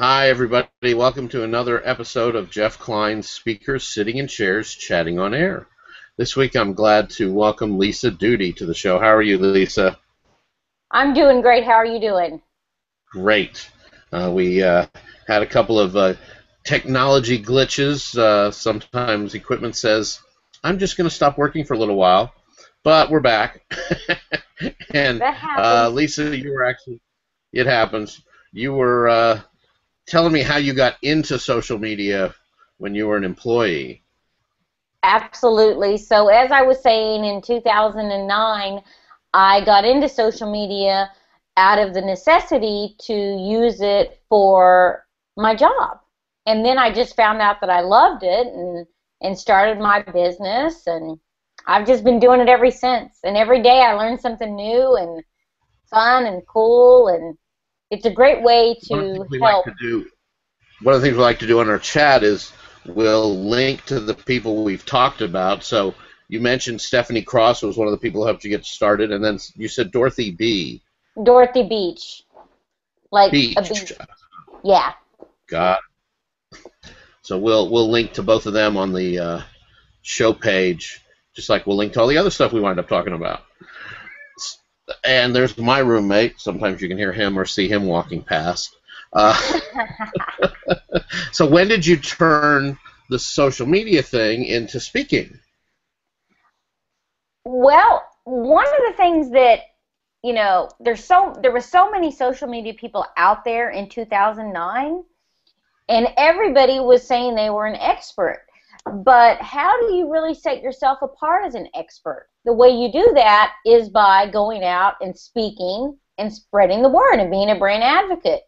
Hi, everybody. Welcome to another episode of Jeff Klein's Speakers Sitting in Chairs Chatting on Air. This week, I'm glad to welcome Lissa Duty to the show. How are you, Lissa? I'm doing great. How are you doing? Great. We had a couple of technology glitches. Sometimes equipment says, I'm just going to stop working for a little while, but we're back. And That happens. Lissa, it happens. You were telling me how you got into social media when you were an employee. Absolutely. So as I was saying, in 2009, I got into social media out of the necessity to use it for my job. And then I just found out that I loved it and started my business, and I've just been doing it ever since. And every day I learn something new and fun and cool, and it's a great way to help. One of the things we like to do on our chat is we'll link to the people we've talked about. So you mentioned Stephanie Cross was one of the people who helped you get started, and then you said Dorothy B. Dorothy Beach. Like Beach. a beach. Yeah. Got it. So we'll link to both of them on the show page, just like we'll link to all the other stuff we wind up talking about. And there's my roommate. Sometimes you can hear him or see him walking past. So when did you turn the social media thing into speaking? Well, one of the things that, there were so many social media people out there in 2009, and everybody was saying they were an expert. But how do you really set yourself apart as an expert? The way you do that is by going out and speaking and spreading the word and being a brand advocate.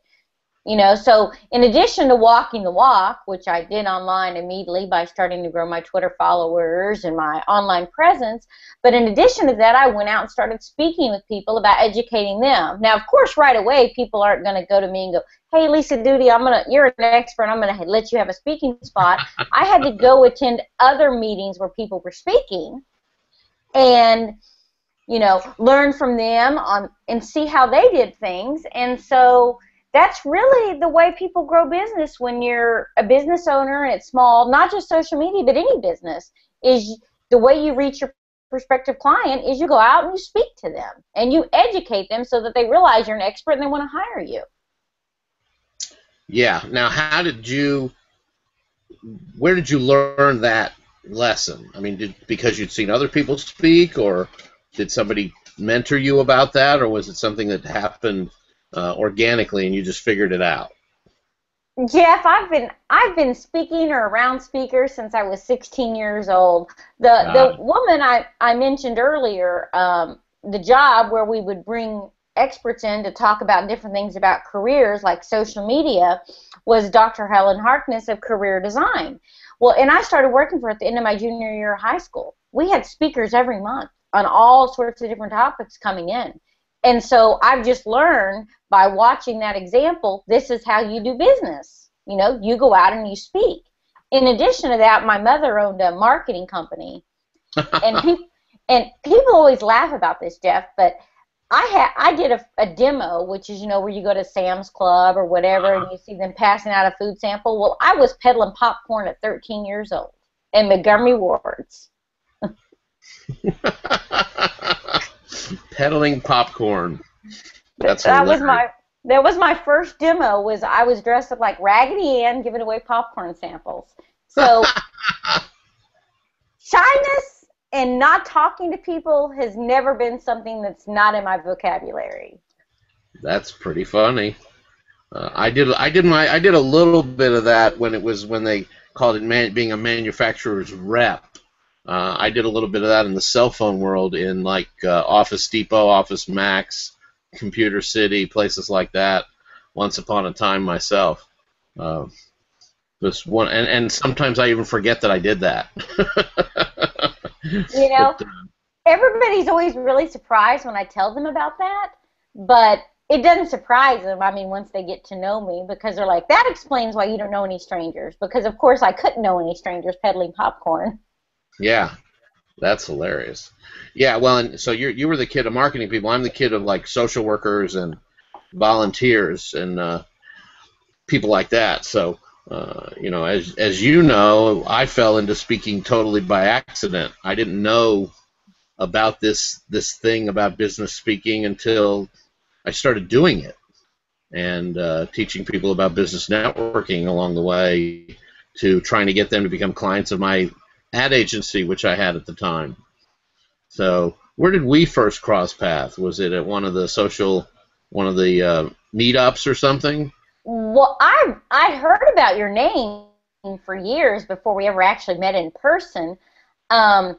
So in addition to walking the walk, which I did online immediately by starting to grow my Twitter followers and my online presence, but in addition to that, I went out and started speaking with people about educating them. Now, of course, right away, people aren't going to go to me and go, hey, Lissa Duty, you're an expert, I'm going to let you have a speaking spot. I had to go attend other meetings where people were speaking and, learn from them and see how they did things. And so that's really the way people grow business when you're a business owner and it's small, not just social media, but any business, is the way you reach your prospective client is you go out and you speak to them and you educate them so that they realize you're an expert and they want to hire you. Yeah. Now, where did you learn that lesson? I mean, because you'd seen other people speak, or did somebody mentor you about that, or was it something that happened organically and you just figured it out? Jeff, I've been speaking or around speakers since I was 16 years old. The woman I mentioned earlier, the job where we would bring experts in to talk about different things about careers like social media, was Dr. Helen Harkness of Career Design. Well, and I started working for her at the end of my junior year of high school. We had speakers every month on all sorts of different topics coming in. And so I've just learned by watching that example, this is how you do business. You go out and you speak. In addition to that, my mother owned a marketing company. And people always laugh about this, Jeff, but I did a demo, which is, where you go to Sam's Club or whatever and you see them passing out a food sample. Well, I was peddling popcorn at 13 years old in Montgomery Wards. Peddling popcorn. That was my first demo. I was dressed up like Raggedy Ann giving away popcorn samples. So shyness and not talking to people has never been something that's not in my vocabulary. That's pretty funny. I did a little bit of that when they called it being a manufacturer's rep. I did a little bit of that in the cell phone world in Office Depot, Office Max, Computer City, places like that. Once upon a time myself. And sometimes I even forget that I did that. Everybody's always really surprised when I tell them about that, but it doesn't surprise them, once they get to know me, because they're like, that explains why you don't know any strangers, because of course I couldn't know any strangers peddling popcorn. Yeah, that's hilarious. Yeah, well, and so you were the kid of marketing people. I'm the kid of social workers and volunteers, and people like that. So, as you know, I fell into speaking totally by accident. I didn't know about this thing about business speaking until I started doing it and teaching people about business networking along the way to trying to get them to become clients of my ad agency, which I had at the time. So where did we first cross paths? Was it at one of the meetups or something? Well, I heard about your name for years before we ever actually met in person. I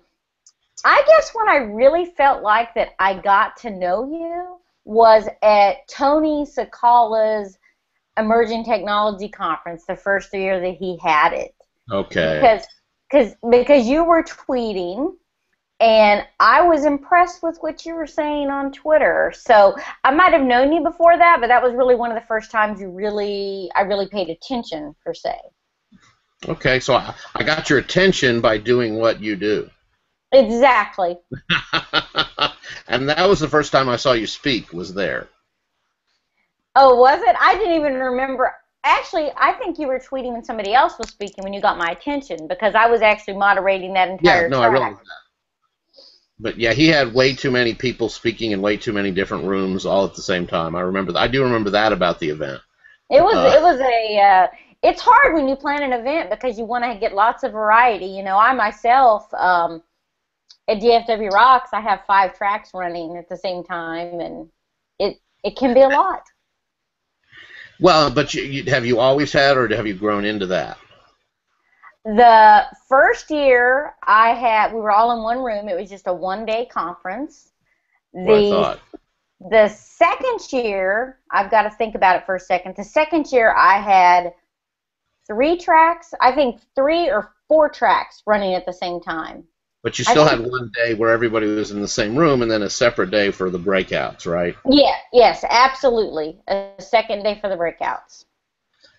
guess when I really felt like that I got to know you was at Tony Sakala's Emerging Technology Conference, the first year that he had it. Okay. Because you were tweeting, and I was impressed with what you were saying on Twitter. So I might have known you before that, but that was really one of the first times I really paid attention, per se. Okay, so I got your attention by doing what you do. Exactly. And that was the first time I saw you speak, was there. Oh, was it? I didn't even remember. Actually, I think you were tweeting when somebody else was speaking when you got my attention, because I was actually moderating that entire track. I realized that. But yeah, he had way too many people speaking in way too many different rooms all at the same time. I do remember that about the event. It's hard when you plan an event because you want to get lots of variety. You know, I myself, at DFW Rocks, I have 5 tracks running at the same time, and it can be a lot. Well, but have you always had, or have you grown into that? The first year we were all in one room. It was just a one-day conference. The second year, I've got to think about it for a second. The second year, I had 3 tracks. I think 3 or 4 tracks running at the same time. But you still had one day where everybody was in the same room, and then a separate day for the breakouts, right? Yeah, yes, absolutely. A second day for the breakouts.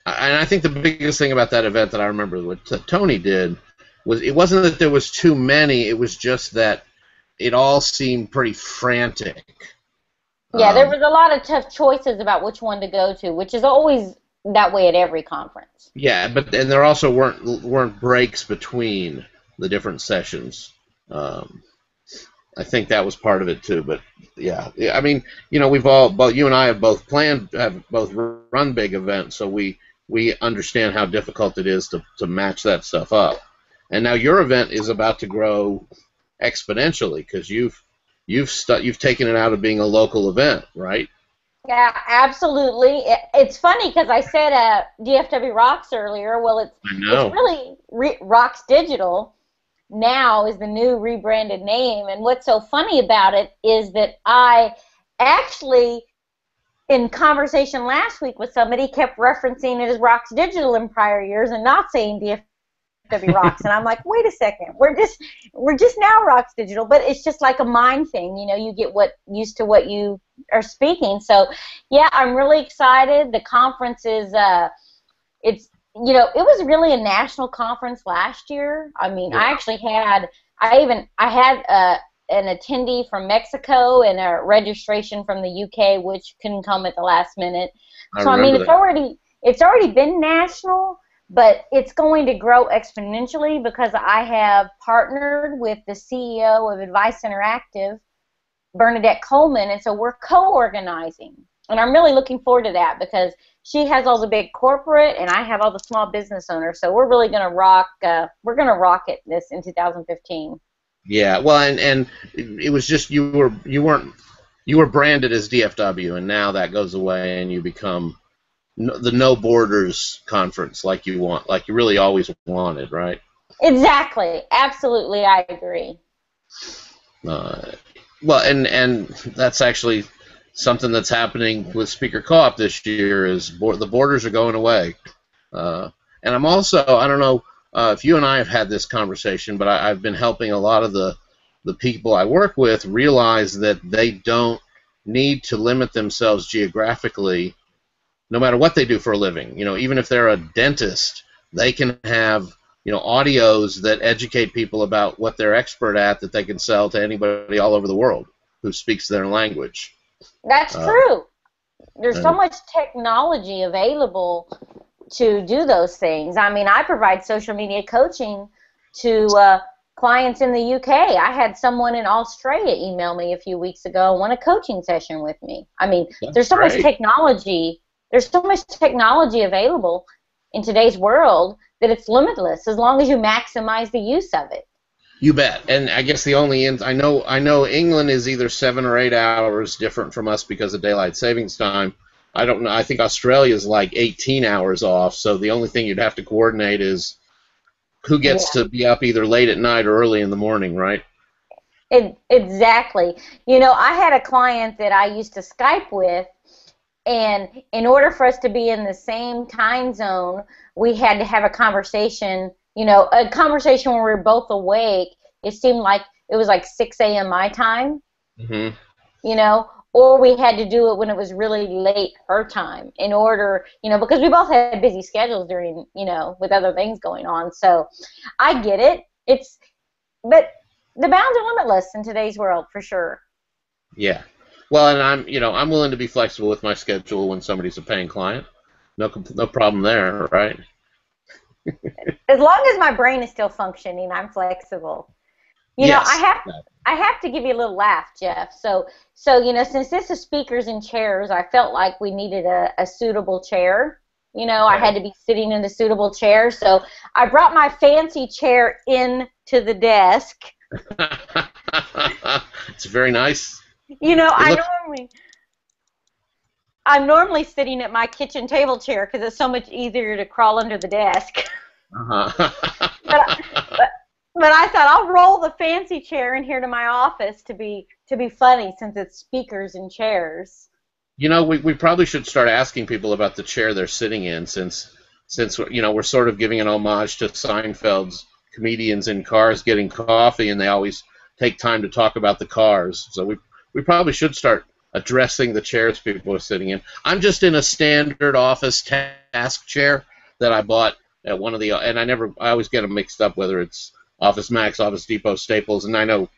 And I think the biggest thing about that event that I remember what Tony did was it wasn't that there was too many, it was just that it all seemed pretty frantic. Yeah, there was a lot of tough choices about which one to go to, which is always that way at every conference. Yeah, and there also weren't breaks between the different sessions. I think that was part of it too. But yeah, I mean, you know, you and I have both run big events, so we understand how difficult it is to match that stuff up. And now your event is about to grow exponentially because you've taken it out of being a local event, right? Yeah, absolutely. It's funny because I said DFW Rocks earlier. Well, it's really Rocks Digital now is the new rebranded name. And what's so funny about it is that I actually, in conversation last week with somebody, kept referencing it as Rocks Digital in prior years and not saying DFW Rocks. And I'm like, wait a second, we're just now Rocks Digital, but it's just like a mind thing. You know, you get used to what you are speaking. So yeah, I'm really excited. The conference is it was really a national conference last year. I mean, yeah. I had an attendee from Mexico and a registration from the UK, which couldn't come at the last minute. So I mean, it's already been national, but it's going to grow exponentially because I have partnered with the CEO of Advice Interactive, Bernadette Coleman, and so we're co-organizing. And I'm really looking forward to that because she has all the big corporate and I have all the small business owners. So we're really going to rock it this in 2015. Yeah, well, and it was just you were branded as DFW, and now that goes away and you become the No Borders conference like you really always wanted, right? Exactly. Absolutely, I agree. Well, and that's actually something that's happening with Speaker Co-op this year is the borders are going away. And I'm also, I don't know if you and I have had this conversation, but I've been helping a lot of the people I work with realize that they don't need to limit themselves geographically no matter what they do for a living. You know, even if they're a dentist, they can have, you know, audios that educate people about what they're expert at that they can sell to anybody all over the world who speaks their language. That's true. There's so much technology available to do those things. I mean, I provide social media coaching to clients in the UK. I had someone in Australia email me a few weeks ago and want a coaching session with me. I mean, That's there's so much great. technology. There's so much technology available in today's world that it's limitless as long as you maximize the use of it. You bet. And I guess the only I know England is either 7 or 8 hours different from us because of daylight savings time. I don't know. I think Australia is like 18 hours off. So the only thing you'd have to coordinate is who gets to be up either late at night or early in the morning, right? Exactly. You know, I had a client that I used to Skype with, and in order for us to be in the same time zone, we had to have a conversation, you know, a conversation where we were both awake. It seemed like it was like 6 a.m. my time, Mm-hmm. you know, or we had to do it when it was really late her time in order, you know, because we both had busy schedules during, you know, with other things going on. So I get it. But the bounds are limitless in today's world for sure. Yeah. Well, and I'm willing to be flexible with my schedule when somebody's a paying client. No problem there, right? As long as my brain is still functioning, I'm flexible. You know, I have to give you a little laugh, Jeff. So you know, since this is speakers and chairs, I felt like we needed a suitable chair. You know, I had to be sitting in a suitable chair, so I brought my fancy chair in to the desk. It's very nice. You know, I'm normally sitting at my kitchen table chair because it's so much easier to crawl under the desk. Uh-huh. But I thought I'll roll the fancy chair in here to my office to be funny since it's speakers and chairs. You know, we probably should start asking people about the chair they're sitting in since you know, we're sort of giving an homage to Seinfeld's comedians in cars getting coffee, and they always take time to talk about the cars. So we probably should start addressing the chairs people are sitting in. I'm just in a standard office task chair that I bought at one of the, and I always get them mixed up whether it's Office Max, Office Depot, Staples, and I know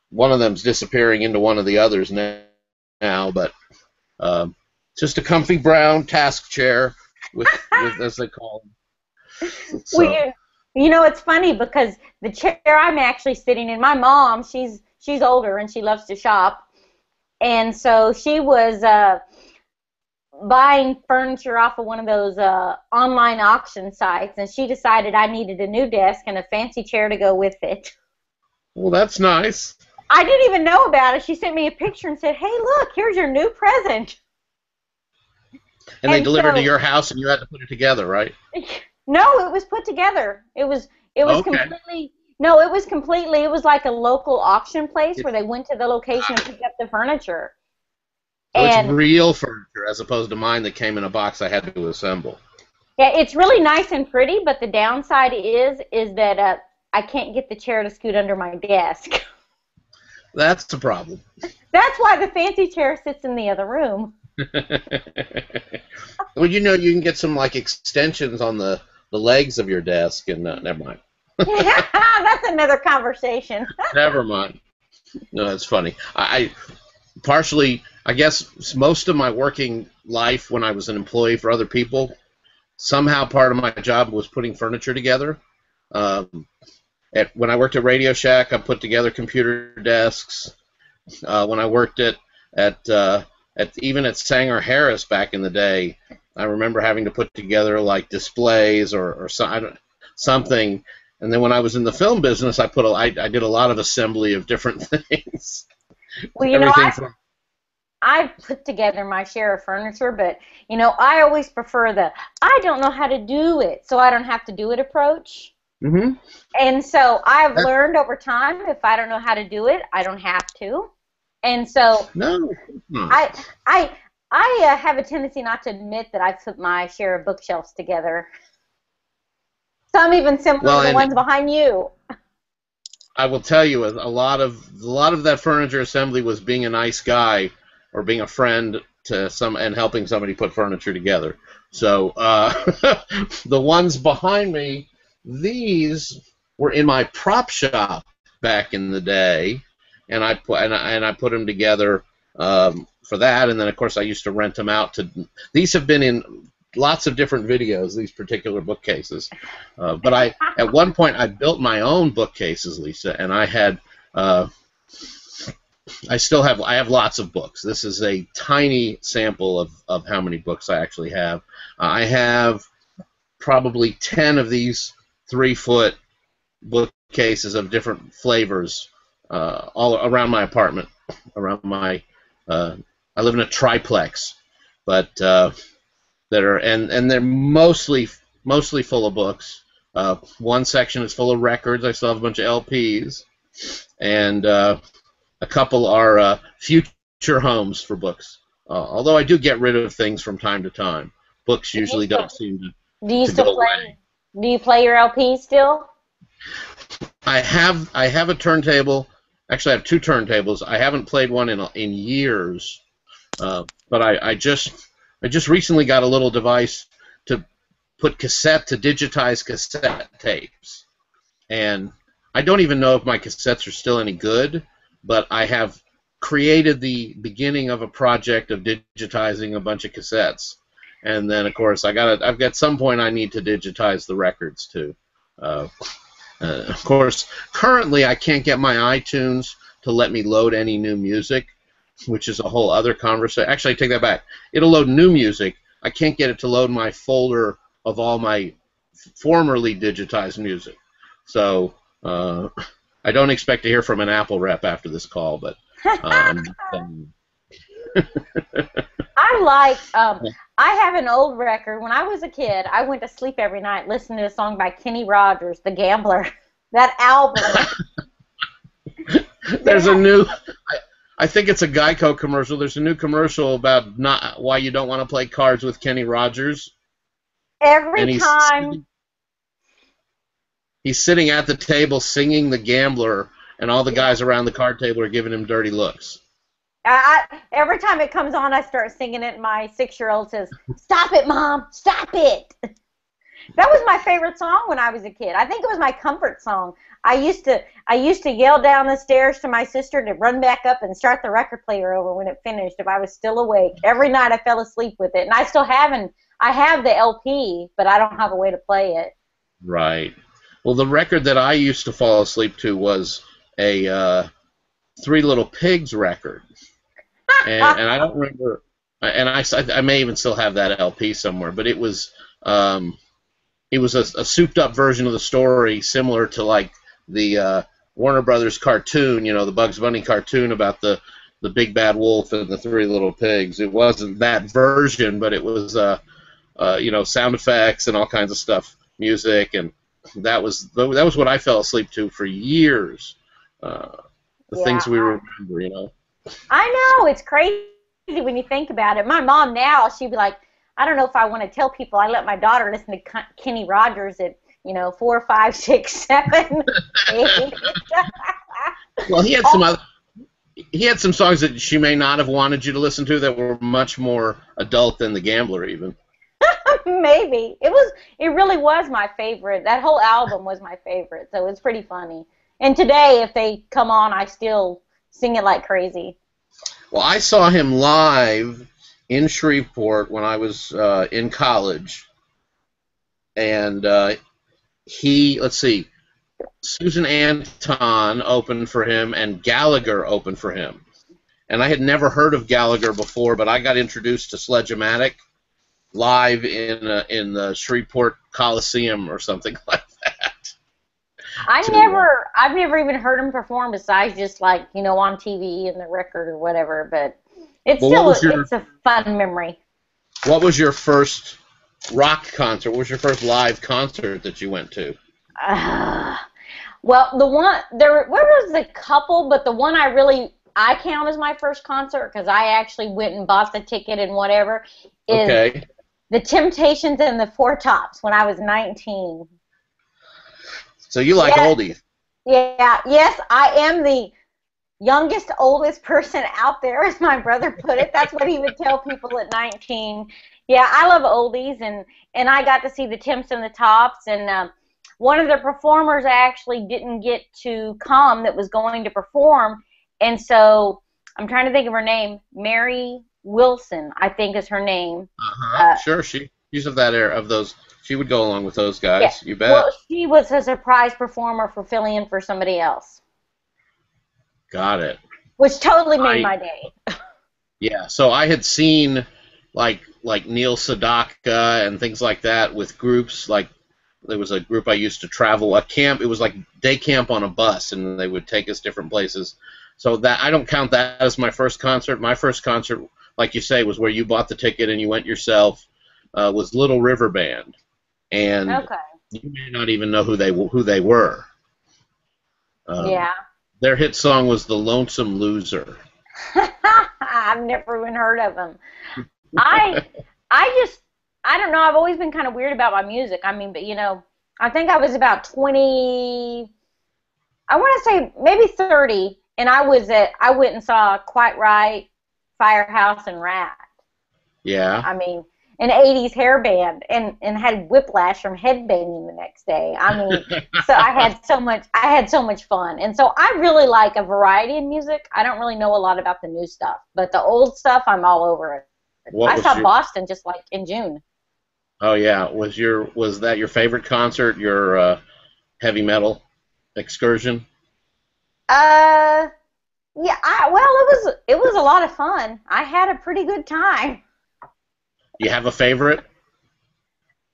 one of them's disappearing into one of the others now, but just a comfy brown task chair with as they call them. So. Well, you know, it's funny because the chair I'm actually sitting in, my mom, she's older and she loves to shop, and so she was buying furniture off of one of those online auction sites, and she decided I needed a new desk and a fancy chair to go with it. Well, that's nice. I didn't even know about it. She sent me a picture and said, "Hey, look, here's your new present." And they delivered to your house, and you had to put it together, right? No, it was put together. It was completely. No, it was completely. It was like a local auction place where they went to the location and picked up the furniture. So it's real furniture as opposed to mine that came in a box I had to assemble. Yeah, it's really nice and pretty, but the downside is that I can't get the chair to scoot under my desk. That's the problem. That's why the fancy chair sits in the other room. Well, you know, you can get some like extensions on the legs of your desk, and never mind. That's another conversation. Never mind. No, that's funny. I partially, I guess, most of my working life when I was an employee for other people, somehow part of my job was putting furniture together. When I worked at Radio Shack, I put together computer desks. When I worked at even at Sanger Harris back in the day, I remember having to put together like displays or something. And then when I was in the film business, I did a lot of assembly of different things. Well, you know, I've put together my share of furniture, but, you know, I always prefer the I don't know how to do it, so I don't have to do it approach. Mm-hmm. And so I've learned over time, if I don't know how to do it, I don't have to. And so I have a tendency not to admit that I've put my share of bookshelves together. Some even simpler than the ones behind you. I will tell you, a lot of that furniture assembly was being a nice guy or being a friend to and helping somebody put furniture together. So the ones behind me, these were in my prop shop back in the day, and I put them together for that. And then of course I used to rent them out to. These have been in lots of different videos, these particular bookcases. But at one point, I built my own bookcases, Lisa, and I had, I have lots of books. This is a tiny sample of how many books I actually have. I have probably 10 of these 3-foot bookcases of different flavors all around my apartment. Around my, I live in a triplex, but that are and they're mostly full of books. One section is full of records. I still have a bunch of LPs, and a couple are future homes for books. Although I do get rid of things from time to time. Books usually don't seem to. Do you still play? Do you play your LPs still? I have a turntable. Actually, I have 2 turntables. I haven't played one in years, but I just recently got a little device to digitize cassette tapes, and I don't even know if my cassettes are still any good, but I have created the beginning of a project of digitizing a bunch of cassettes. And then, of course, I've got some point I need to digitize the records too. Of course, currently I can't get my iTunes to let me load any new music, which is a whole other conversation. Actually, I take that back. It'll load new music. I can't get it to load my folder of all my formerly digitized music. So I don't expect to hear from an Apple rep after this call, but. I have an old record. When I was a kid, I went to sleep every night listening to a song by Kenny Rogers, The Gambler. That album. There's a new, I think it's a Geico commercial. There's a new commercial about why you don't want to play cards with Kenny Rogers. Every time. He's sitting at the table singing The Gambler, and all the guys around the card table are giving him dirty looks. Every time it comes on, I start singing it, and my 6-year-old says, "Stop it, Mom! Stop it!" That was my favorite song when I was a kid. I think it was my comfort song. I used to yell down the stairs to my sister to run back up and start the record player over when it finished if I was still awake. Every night I fell asleep with it, and I still haven't. I have the LP, but I don't have a way to play it. Right. Well, the record that I used to fall asleep to was a Three Little Pigs record. And I don't remember, and I may even still have that LP somewhere, but it was a souped-up version of the story, similar to like the Warner Brothers cartoon, the Bugs Bunny cartoon about the big bad wolf and the 3 little pigs. It wasn't that version, but it was sound effects and all kinds of stuff, music, and that was what I fell asleep to for years. Things we remember, I know, it's crazy when you think about it. My mom now, she'd be like, I don't know if I want to tell people I let my daughter listen to Kenny Rogers at 4, 5, 6, 7, 8. Well, he had some songs that she may not have wanted you to listen to that were much more adult than The Gambler, even. Maybe it really was my favorite. That whole album was my favorite, so it's pretty funny. And today, if they come on, I still sing it like crazy. Well, I saw him live in Shreveport when I was in college, and Susan Anton opened for him, and Gallagher opened for him. And I had never heard of Gallagher before, but I got introduced to Sledge-O-Matic live in the Shreveport Coliseum or something like that. I've never even heard him perform besides just on TV and the record or whatever, but it's a fun memory. What was your first rock concert? What was your first live concert that you went to? Well, there was a couple, but the one I count as my first concert because I actually went and bought the ticket and whatever is The Temptations and the Four Tops when I was 19. So you like oldies? Yeah. Yes, I am the youngest, oldest person out there, as my brother put it. That's what he would tell people at 19. Yeah, I love oldies, and I got to see the Temps and the Tops, and one of the performers actually didn't get to come that was going to perform, and so I'm trying to think of her name. Mary Wilson, I think is her name. Sure, She's of that era, of those. She would go along with those Yeah. guys. You bet. Well, she was a surprise performer for filling in for somebody else, Got it. which totally made I my day. Yeah. So I had seen like Neil Sedaka and things like that with groups. Like there was a group I used to travel a camp. It was like day camp on a bus, and they would take us different places. So that I don't count that as my first concert. My first concert, like you say, was where you bought the ticket and you went yourself. Was Little River Band, and Okay. you may not even know who they were. Um, Yeah. their hit song was "The Lonesome Loser." I've never even heard of them. I I just I don't know. I've always been kind of weird about my music. I mean, but I think I was about 20. I want to say maybe 30, and I went and saw Quite Right, Firehouse, and Rat. Yeah. I mean, an 80s hair band, and had whiplash from headbanging the next day. I mean, so I had so much fun. And so I really like a variety of music. I don't really know a lot about the new stuff, but the old stuff, I'm all over it. I saw Boston just like in June. Oh yeah, was that your favorite concert? Your heavy metal excursion? Yeah, it was a lot of fun. I had a pretty good time. You have a favorite?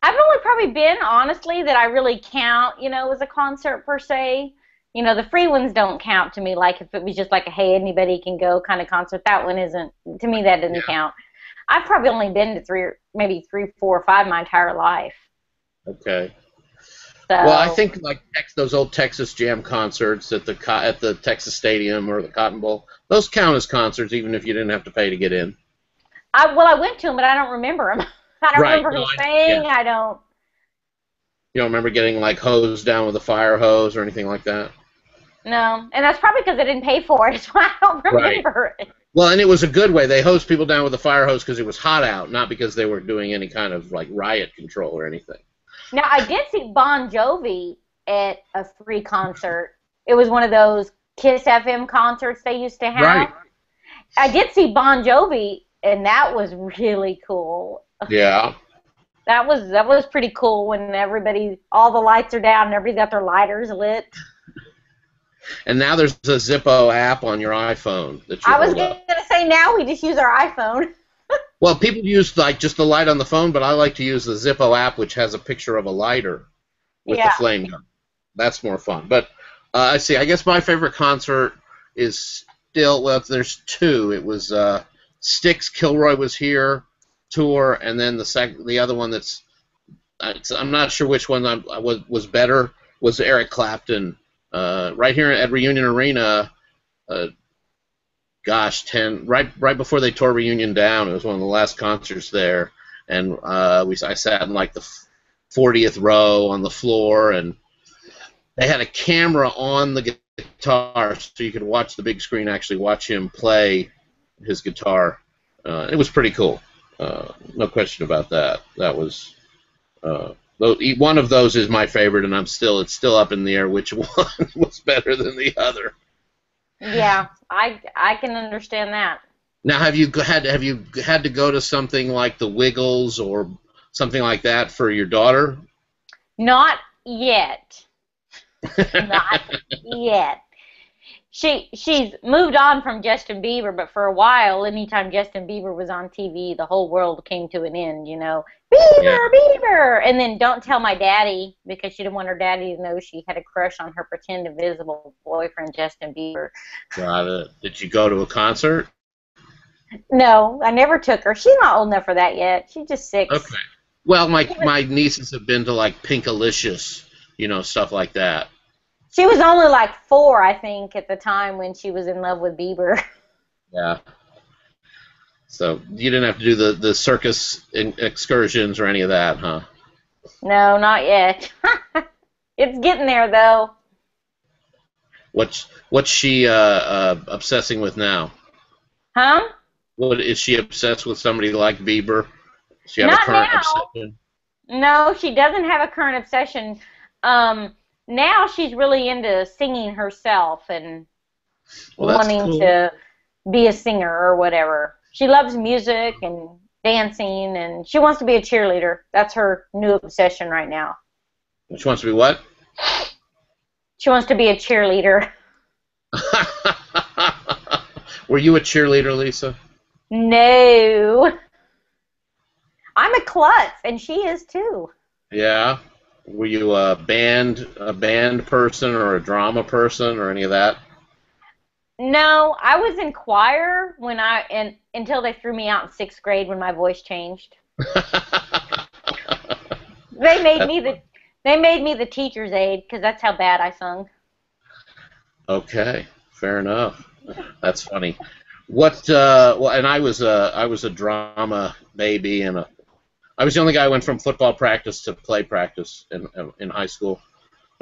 I've only probably been, honestly, that I really count, as a concert per se. The free ones don't count to me, like if it was just like a hey, anybody can go kind of concert. That one isn't, to me, that doesn't count. I've probably only been to maybe three, four, or five my entire life. Okay. So, Well, I think like those old Texas Jam concerts at the Texas Stadium or the Cotton Bowl, those count as concerts even if you didn't have to pay to get in. I went to them, but I don't remember them. I don't Right. remember No, who sang. yeah. I don't. You don't remember getting like hosed down with a fire hose or anything like that? No, and that's probably because I didn't pay for it. That's why I don't Right. remember it. Well, and it was a good way. They hosed people down with a fire hose because it was hot out, not because they were doing any kind of like riot control or anything. Now, I did see Bon Jovi at a free concert. It was one of those Kiss FM concerts they used to have. Right. I did see Bon Jovi, and that was really cool. Yeah. That was pretty cool when all the lights are down and everybody's got their lighters lit. And now there's a Zippo app on your iPhone that you I was hold going up. to say now we just use our iPhone. Well, people use like just the light on the phone, but I like to use the Zippo app, which has a picture of a lighter with the flame gun. That's more fun. But I see. I guess my favorite concert is still there's two. It was Styx, Kilroy was here tour, and then the other one I'm not sure which one was better was Eric Clapton right here at Reunion Arena. Right before they tore Reunion down, it was one of the last concerts there, and I sat in like the 40th row on the floor, and they had a camera on the guitar, so you could watch the big screen, actually watch him play his guitar. It was pretty cool, no question about that. That was one of those is my favorite, and it's still up in the air which one was better than the other. Yeah, I can understand that. Now, have you had to go to something like the Wiggles or something like that for your daughter? Not yet. Not yet. She's moved on from Justin Bieber, but for a while, anytime Justin Bieber was on TV, the whole world came to an end. Bieber, and then don't tell my daddy, because she didn't want her daddy to know she had a crush on her pretend invisible boyfriend Justin Bieber. Got it. Did you go to a concert? No, I never took her. She's not old enough for that yet. She's just 6. Okay. Well, my nieces have been to like Pinkalicious, stuff like that. She was only like 4, I think, at the time when she was in love with Bieber. Yeah. So you didn't have to do the circus excursions or any of that, huh? No, not yet. It's getting there, though. What's she obsessing with now? Huh? What is she obsessed with? Somebody like Bieber? Does she have Not a current now. obsession? No, she doesn't have a current obsession. Now she's really into singing herself and wanting cool. to be a singer or whatever. She loves music, and dancing, and she wants to be a cheerleader. That's her new obsession right now. She wants to be what? She wants to be a cheerleader. Were you a cheerleader, Lisa? No. I'm a klutz, and she is too. Yeah. Were you a band person or a drama person or any of that? No, I was in choir until they threw me out in 6th grade when my voice changed. They made me the teacher's aide because that's how bad I sung. Okay, fair enough. That's funny. Well, and I was a drama baby, and I was the only guy who went from football practice to play practice in high school,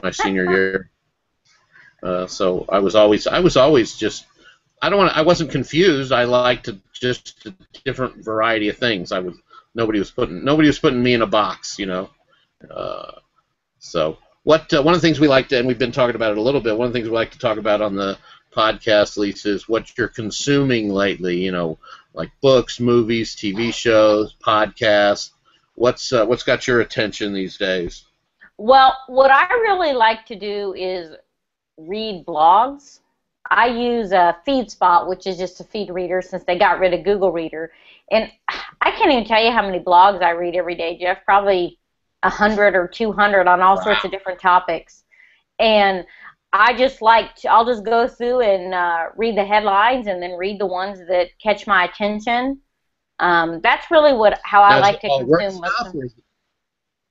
my senior year. So I was always just, I wasn't confused. I liked just a different variety of things. Nobody was putting me in a box, you know. So one of the things we like to, and we've been talking about it a little bit. One of the things we like to talk about on the podcast, Lisa, is what you're consuming lately. You know, like books, movies, TV shows, podcasts. What's got your attention these days? Well, what I really like to do is read blogs. I use a FeedSpot, which is just a feed reader since they got rid of Google Reader. And I can't even tell you how many blogs I read every day, Jeff. Probably 100 or 200 on all sorts of different topics. And I'll just go through and read the headlines and then read the ones that catch my attention. That's really how I like to consume.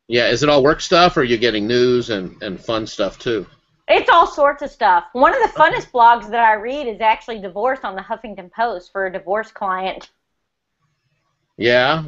Yeah, is it all work stuff, or are you getting news and fun stuff too? It's all sorts of stuff. One of the funnest blogs that I read is actually divorce on the Huffington Post for a divorce client. Yeah.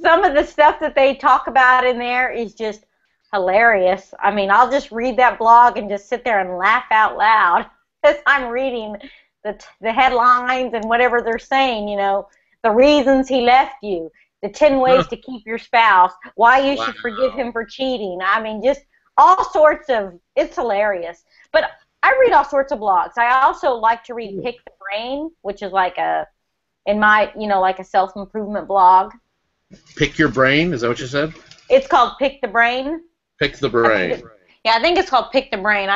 Some of the stuff that they talk about in there is just hilarious. I mean, I'll just read that blog and just sit there and laugh out loud as I'm reading the headlines and whatever they're saying, you know, the reasons he left you, the 10 ways to keep your spouse, why you should forgive him for cheating. I mean, just all sorts of, it's hilarious. But I read all sorts of blogs. I also like to read Pick the Brain, which is like a self-improvement blog. Pick Your Brain? Is that what you said? It's called Pick the Brain. Pick the Brain. Yeah, I think it's called Pick the Brain.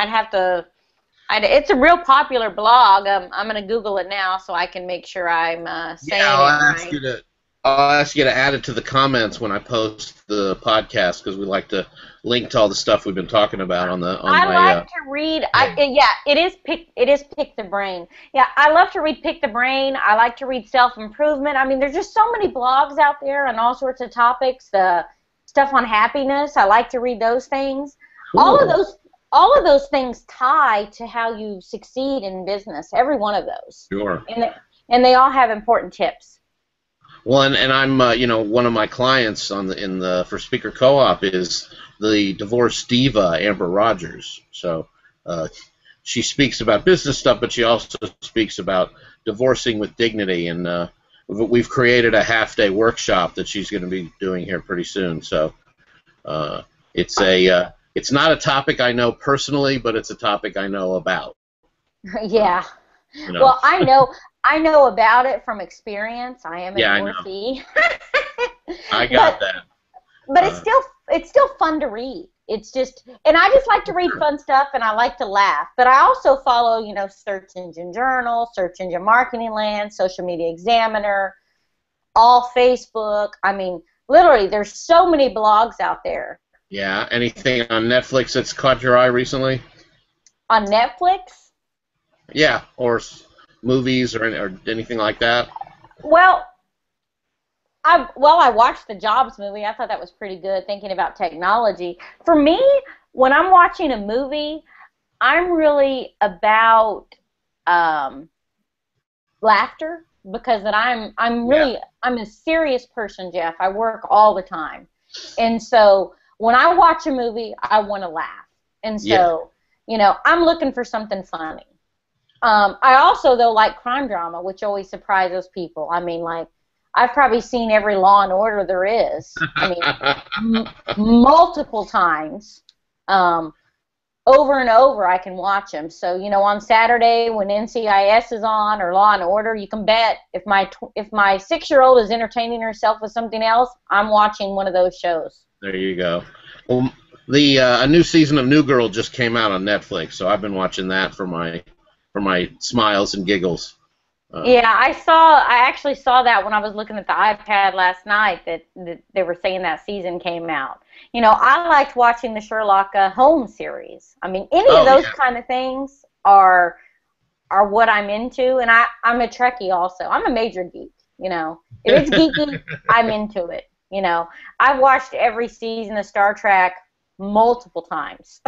It's a real popular blog. I'm going to Google it now so I can make sure I'm saying it right. I'll ask you to add it to the comments when I post the podcast, because we like to link to all the stuff we've been talking about I like to read. It is Pick the Brain. Yeah, I love to read Pick the Brain. I like to read self-improvement. I mean, there's just so many blogs out there on all sorts of topics. The stuff on happiness, I like to read those things. Cool. All of those things tie to how you succeed in business. Every one of those. Sure. And they all have important tips. Well, and I'm, one of my clients for Speaker Co-op is the divorce diva Amber Rogers. So she speaks about business stuff, but she also speaks about divorcing with dignity. And we've created a half-day workshop that she's going to be doing here pretty soon. So it's not a topic I know personally, but it's a topic I know about. Yeah. Well, I know about it from experience. I am a divorcee. I got that. But it's still fun to read. It's just, and I just like to read fun stuff, and I like to laugh. But I also follow, Search Engine Journal, Search Engine Marketing Land, Social Media Examiner, all Facebook. I mean, literally, there's so many blogs out there. Yeah. Anything on Netflix that's caught your eye recently? On Netflix? Yeah, or movies or anything like that? Well, I watched the Jobs movie. I thought that was pretty good, thinking about technology. For me, when I'm watching a movie, I'm really about laughter, because then I'm a serious person, Jeff. I work all the time. And so when I watch a movie, I want to laugh. And so, I'm looking for something funny. I also, though, like crime drama, which always surprises people. I mean, like, I've probably seen every Law and Order there is. I mean, multiple times. over and over, I can watch them. So, you know, on Saturday when NCIS is on or Law and Order, you can bet if my 6-year-old is entertaining herself with something else, I'm watching one of those shows. There you go. Well, a new season of New Girl just came out on Netflix, so I've been watching that for my smiles and giggles. Yeah, I actually saw that when I was looking at the iPad last night that they were saying that season came out. You know, I liked watching the Sherlock Holmes series. I mean, any of those kind of things are what I'm into, and I'm a Trekkie also. I'm a major geek, you know. If it's geeky, I'm into it, you know. I've watched every season of Star Trek multiple times.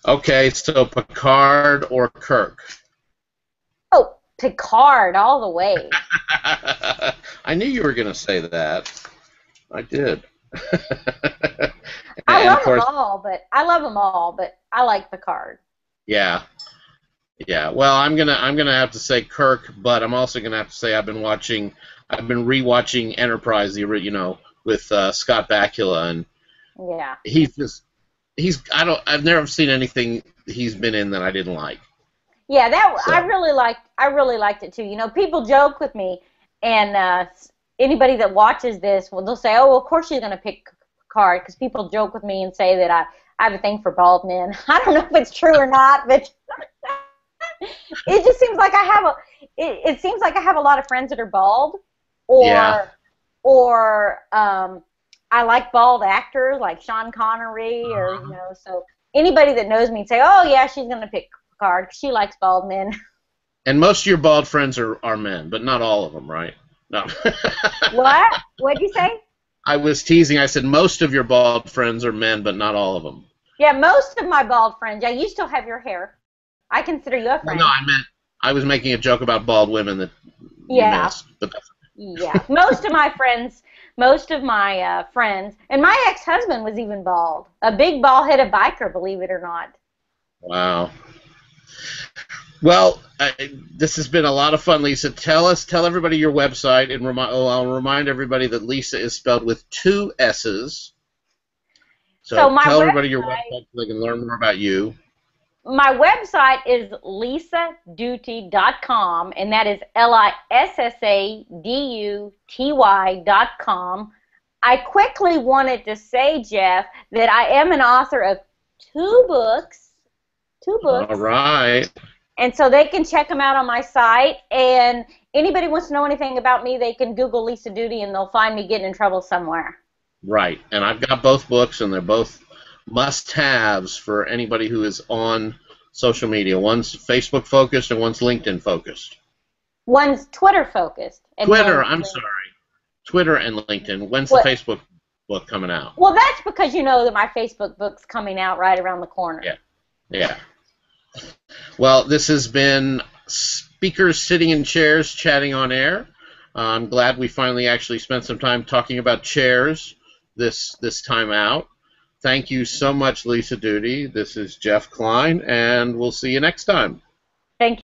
Okay, so Picard or Kirk? Oh, Picard all the way. I knew you were going to say that. I did. I love them all, but I like Picard. Yeah. Yeah. Well, I'm gonna have to say Kirk, but I'm also gonna have to say I've been rewatching Enterprise, with Scott Bakula, and yeah, I've never seen anything he's been in that I didn't like. Yeah, I really liked it too. You know, people joke with me, and anybody that watches this, well, they'll say, "Oh, well, of course she's going to pick Picard," because people joke with me and say that I have a thing for bald men. I don't know if it's true or not, but it just seems like it seems like I have a lot of friends that are bald, or I like bald actors like Sean Connery, or you know, so anybody that knows me would say, "Oh yeah, she's going to pick Picard because she likes bald men." And most of your bald friends are men, but not all of them, right? No. What? What'd you say? I was teasing. I said most of your bald friends are men, but not all of them. Yeah, most of my bald friends. Yeah, you still have your hair. I consider you a friend. No, I was making a joke about bald women that you missed. But yeah, most of my friends, and my ex-husband was even bald. A big bald-headed biker, believe it or not. Wow. Well, this has been a lot of fun, Lissa. Tell everybody your website, and I'll remind everybody that Lissa is spelled with 2 S's. So tell everybody your website so they can learn more about you. My website is lissaduty.com, and that is LISSADUTY.com. I quickly wanted to say, Jeff, that I am an author of 2 books. 2 books. All right. And so they can check them out on my site. And anybody wants to know anything about me, they can Google Lissa Duty, and they'll find me getting in trouble somewhere. Right. And I've got both books, and they're both must-haves for anybody who is on social media. One's Facebook-focused, and one's LinkedIn-focused. One's Twitter-focused. Twitter, I'm sorry. Twitter and LinkedIn. When's the Facebook book coming out? Well, that's because you know that my Facebook book's coming out right around the corner. Yeah. Yeah. Well, this has been Speakers Sitting in Chairs Chatting on Air. I'm glad we finally actually spent some time talking about chairs this time out. Thank you so much, Lissa Duty. This is Jeff Klein, and we'll see you next time. Thank you.